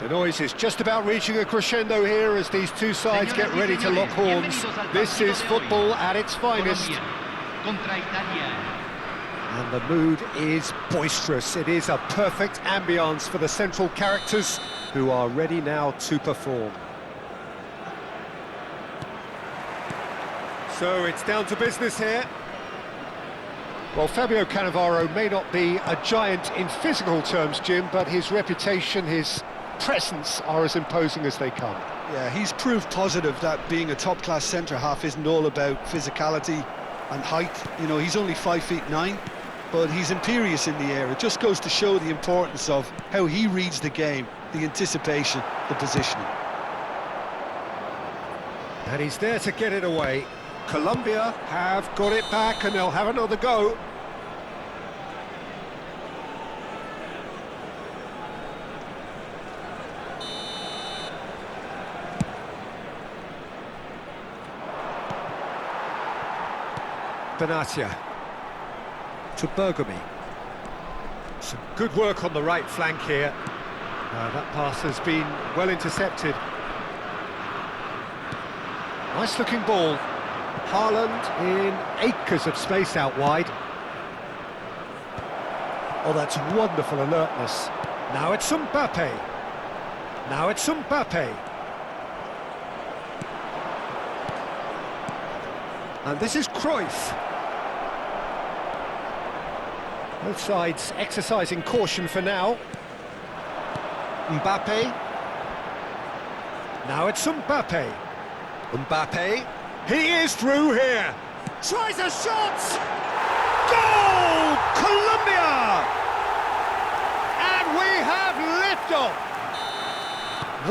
The noise is just about reaching a crescendo here as these two sides get ready to lock horns. This is football at its finest. And the mood is boisterous. It is a perfect ambience for the central characters who are ready now to perform. So it's down to business here. Well, Fabio Cannavaro may not be a giant in physical terms, Jim, but his reputation, his presence are as imposing as they come. Yeah, he's proved positive that being a top-class centre-half isn't all about physicality and height. You know, he's only 5'9", but he's imperious in the air. It just goes to show the importance of how he reads the game, the anticipation, the positioning. And he's there to get it away. Colombia have got it back and they'll have another go. Benatia to Bergomi. Some good work on the right flank here. That pass has been well intercepted. Nice looking ball. Haaland in acres of space out wide. Oh, that's wonderful alertness. Now it's Mbappe. Now it's Mbappe. And this is Cruyff. Both sides exercising caution for now. Mbappe. Now it's Mbappe. Mbappe. He is through here. Tries a shot. Goal! Colombia! And we have liftoff.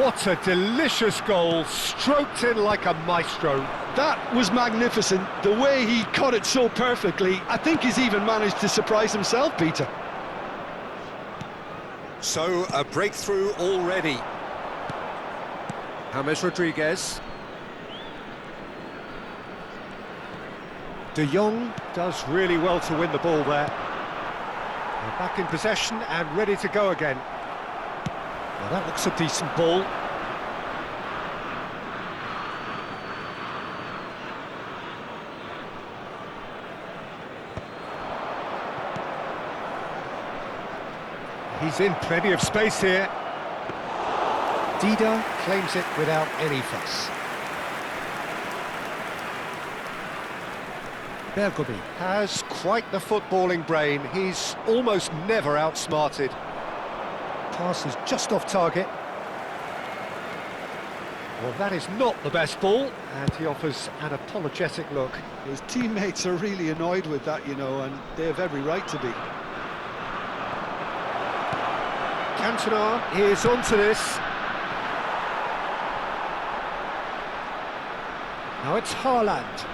What a delicious goal, stroked in like a maestro. That was magnificent. The way he caught it so perfectly, I think he's even managed to surprise himself, Peter. So, a breakthrough already. James Rodriguez. De Jong does really well to win the ball there. They're back in possession and ready to go again. Well, that looks a decent ball. He's in plenty of space here. Dida claims it without any fuss. Bergomi has quite the footballing brain. He's almost never outsmarted. Pass is just off target. Well, that is not the best ball, and he offers an apologetic look. His teammates are really annoyed with that, you know, and they have every right to be. Cantona is onto this. Now it's Haaland.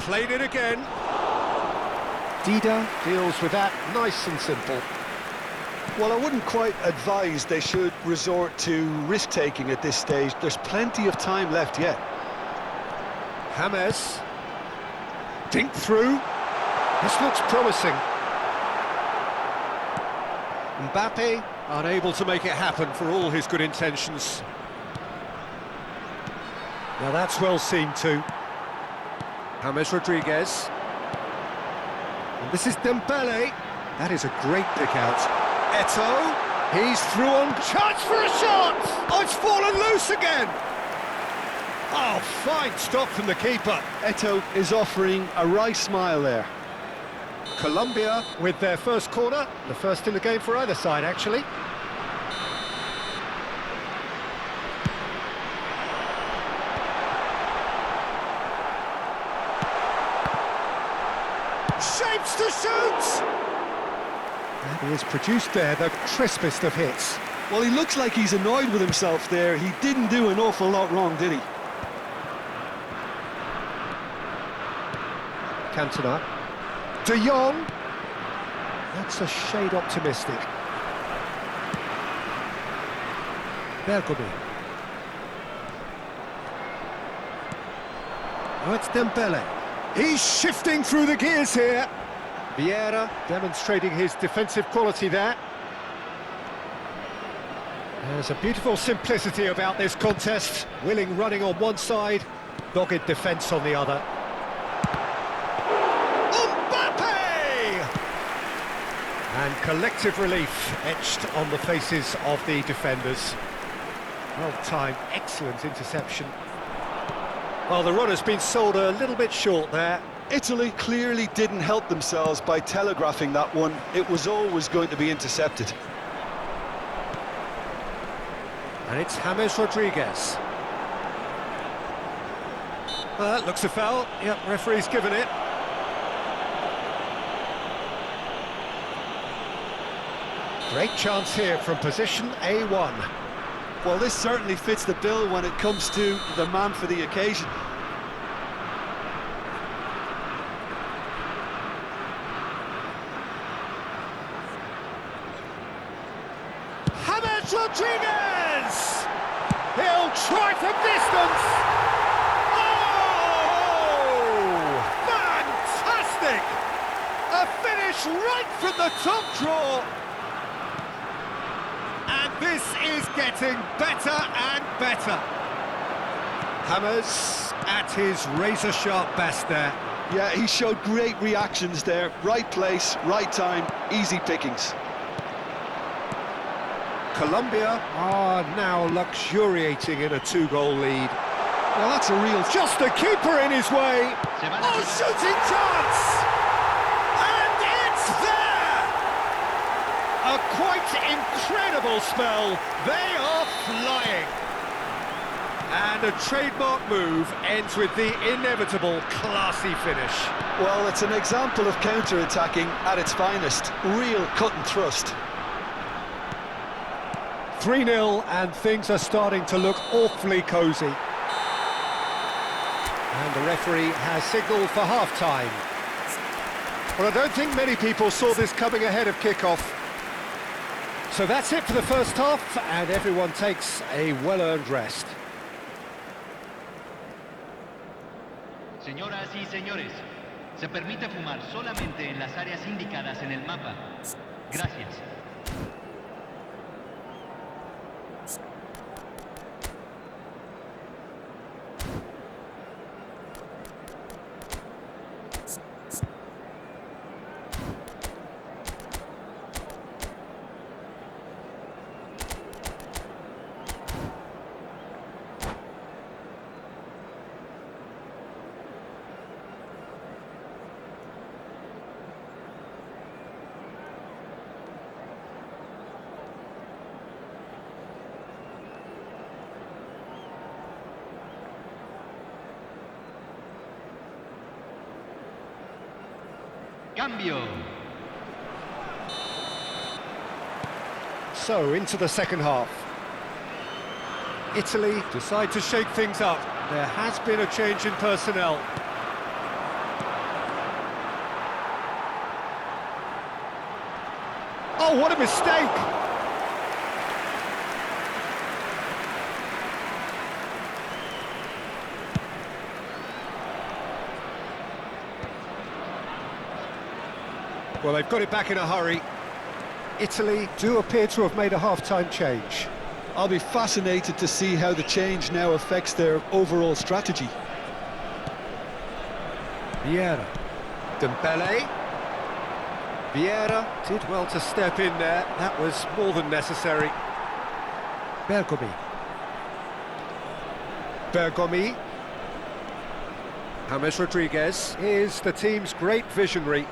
Played it again. Dida deals with that nice and simple. Well, I wouldn't quite advise they should resort to risk-taking at this stage. There's plenty of time left yet. James. Dink through. This looks promising. Mbappe unable to make it happen for all his good intentions. Now that's well seen too. James Rodriguez. And this is Dembele. That is a great pick out. Eto'o. He's through on. Chance for a shot! Oh, it's fallen loose again! Oh, fine stop from the keeper. Eto'o is offering a wry smile there. Colombia with their first corner. The first in the game for either side, actually. Shapes to shoot! And he has produced there the crispest of hits. Well, he looks like he's annoyed with himself there. He didn't do an awful lot wrong, did he? Cantona. De Jong. That's a shade optimistic. Bergomi. Oh, it's Dembele. He's shifting through the gears here. Vieira demonstrating his defensive quality there. There's a beautiful simplicity about this contest. Willing running on one side, dogged defence on the other. And collective relief etched on the faces of the defenders. Well-timed, excellent interception. Well, the run has been sold a little bit short there. Italy clearly didn't help themselves by telegraphing that one. It was always going to be intercepted. And it's James Rodriguez. Well, that looks a foul. Yep, referee's given it. Great chance here from position A1. Well, this certainly fits the bill when it comes to the man for the occasion. James Rodriguez! He'll try from distance! Oh! Fantastic! A finish right from the top draw! And this is getting better and better. James at his razor-sharp best there. Yeah, he showed great reactions there. Right place, right time, easy pickings. Colombia are now luxuriating in a two-goal lead. Well, that's a real... Just a keeper in his way. Oh, shooting chance! And it's there! A quite incredible spell. They are flying. And a trademark move ends with the inevitable classy finish. Well, it's an example of counter-attacking at its finest. Real cut and thrust. 3-0, and things are starting to look awfully cosy. And the referee has signalled for half-time. Well, I don't think many people saw this coming ahead of kick-off. So that's it for the first half, and everyone takes a well-earned rest. Señoras y señores, se permite fumar solamente en las áreas indicadas en el mapa. Gracias. Cambio. So, into the second half. Italy decide to shake things up. There has been a change in personnel. Oh, what a mistake! Well, they've got it back in a hurry. Italy do appear to have made a half-time change. I'll be fascinated to see how the change now affects their overall strategy. Vieira. Dembele. Vieira did well to step in there. That was more than necessary. Bergomi. Bergomi. James Rodriguez is the team's great visionary.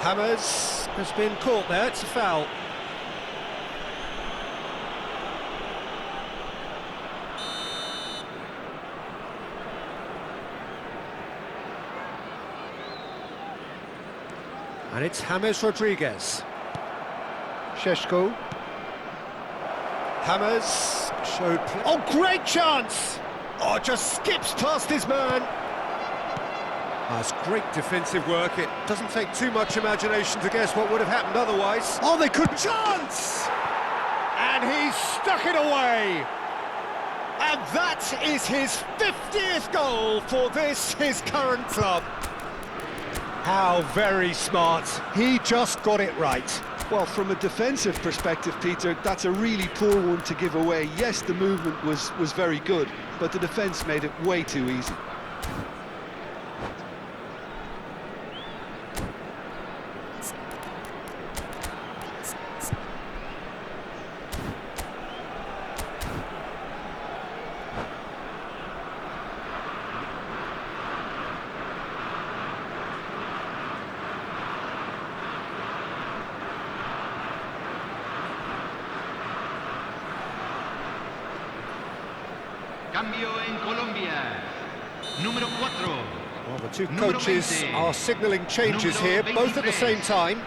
James has been caught there, it's a foul. And it's James Rodriguez. Šeško. James showed... Oh, great chance! Oh, just skips past his man. That's great defensive work. It doesn't take too much imagination to guess what would have happened otherwise. Oh, they could... Chance! And he's stuck it away. And that is his 50th goal for this, his current club. How very smart. He just got it right. Well, from a defensive perspective, Peter, that's a really poor one to give away. Yes, the movement was very good, but the defence made it way too easy. Cambio en Colombia. Número 4. Well, the two Número coaches 20. are signalling changes Número here, both at the 23. same time.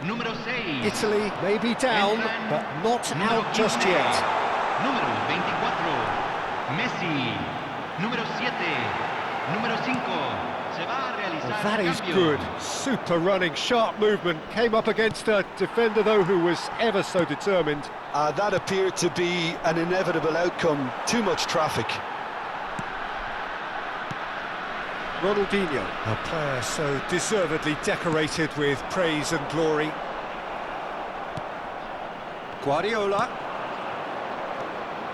Número 6. Italy may be down, Entran but not número out just 15. yet. Número 24. Messi. Número 7. Número 5. Se va a realizar Well, that el is cambio. good. Super running, sharp movement. Came up against a defender, though, who was ever so determined. That appeared to be an inevitable outcome. Too much traffic. Ronaldinho, a player so deservedly decorated with praise and glory. Guardiola,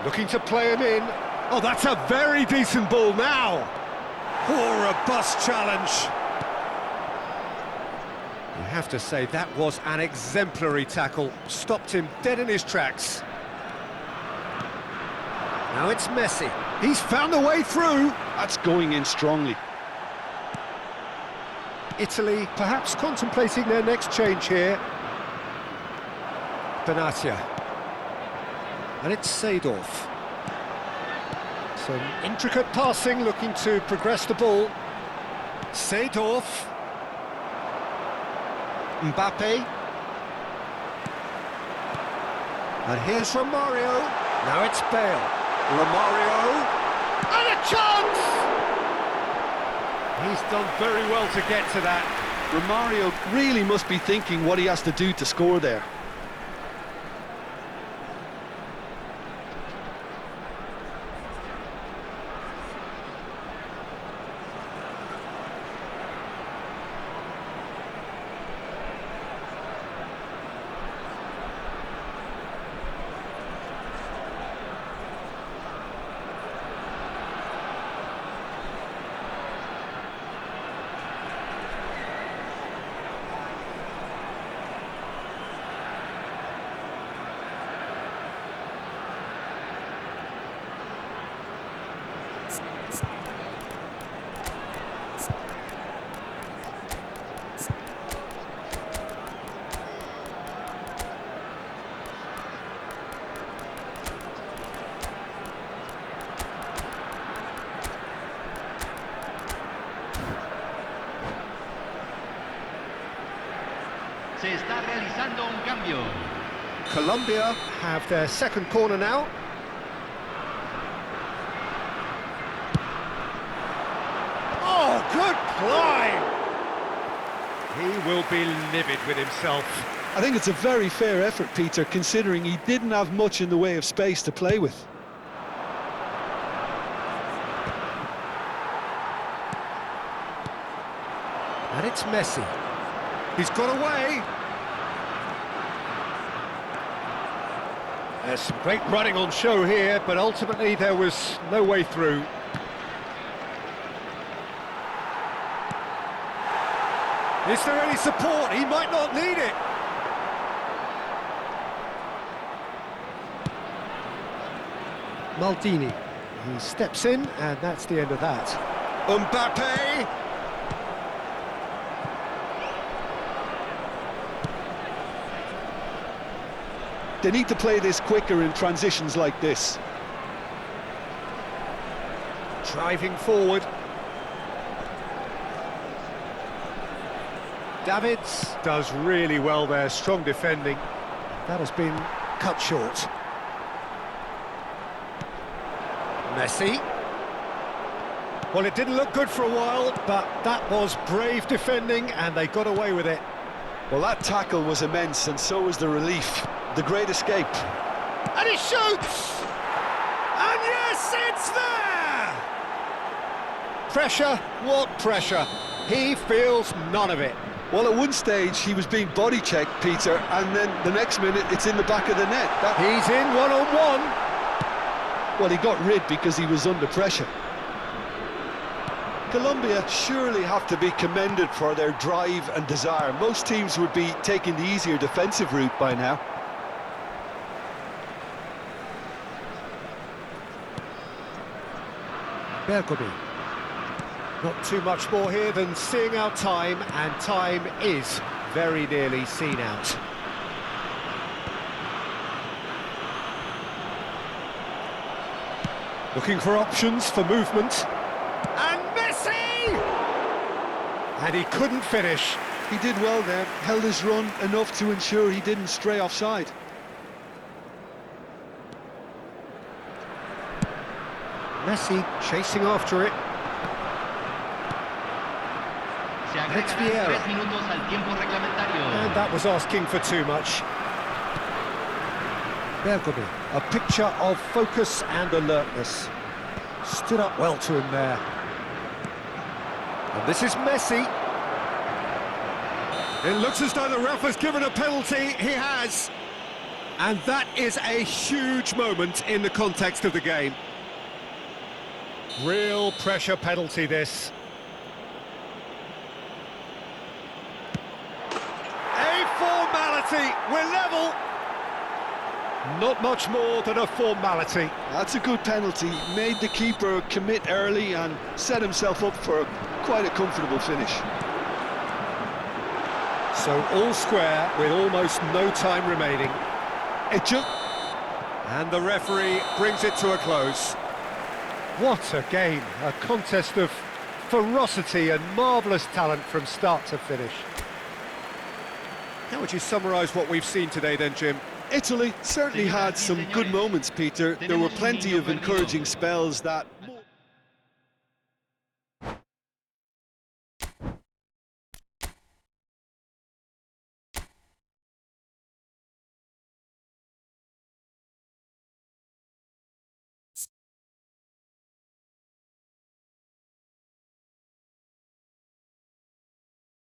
looking to play him in. Oh, that's a very decent ball now. Poor robust challenge. You have to say that was an exemplary tackle. Stopped him dead in his tracks. Now it's Messi. He's found a way through. That's going in strongly. Italy perhaps contemplating their next change here. Benatia. And it's Seedorf. Some intricate passing, looking to progress the ball. Seedorf. Mbappe. And here's Romario. Now it's Bale. Romario. And a chance! He's done very well to get to that. Romario really must be thinking what he has to do to score there. Se está realizando un cambio. Colombia have their second corner now. Oh, good climb! He will be livid with himself. I think it's a very fair effort, Peter, considering he didn't have much in the way of space to play with. And it's Messi. He's got away. There's some great running on show here, but ultimately there was no way through. Is there any support? He might not need it. Maldini. He steps in, and that's the end of that. Mbappe! They need to play this quicker in transitions like this. Driving forward. Davids does really well there, strong defending. That has been cut short. Messi. Well, it didn't look good for a while, but that was brave defending, and they got away with it. Well, that tackle was immense, and so was the relief. The great escape. And he shoots! And yes, it's there! Pressure, what pressure? He feels none of it. Well, at one stage, he was being body-checked, Peter, and then the next minute, it's in the back of the net. He's in one-on-one. Well, he got rid because he was under pressure. Colombia surely have to be commended for their drive and desire. Most teams would be taking the easier defensive route by now. Bergomi. Not too much more here than seeing out time, and time is very nearly seen out. Looking for options for movement. And Messi! And he couldn't finish. He did well there, held his run enough to ensure he didn't stray offside. Messi chasing after it. Se agregarán 3 minutos al tiempo reglamentario. And that was asking for too much. Bergomi, a picture of focus and alertness. Stood up well to him there. And this is Messi. It looks as though the ref has given a penalty. He has. And that is a huge moment in the context of the game. Real pressure penalty, this. A formality. We're level. Not much more than a formality. That's a good penalty. Made the keeper commit early and set himself up for quite a comfortable finish. So all square with almost no time remaining. And the referee brings it to a close. What a game, a contest of ferocity and marvellous talent from start to finish. How would you summarise what we've seen today then, Jim? Italy certainly had some good moments, Peter. There were plenty of encouraging spells that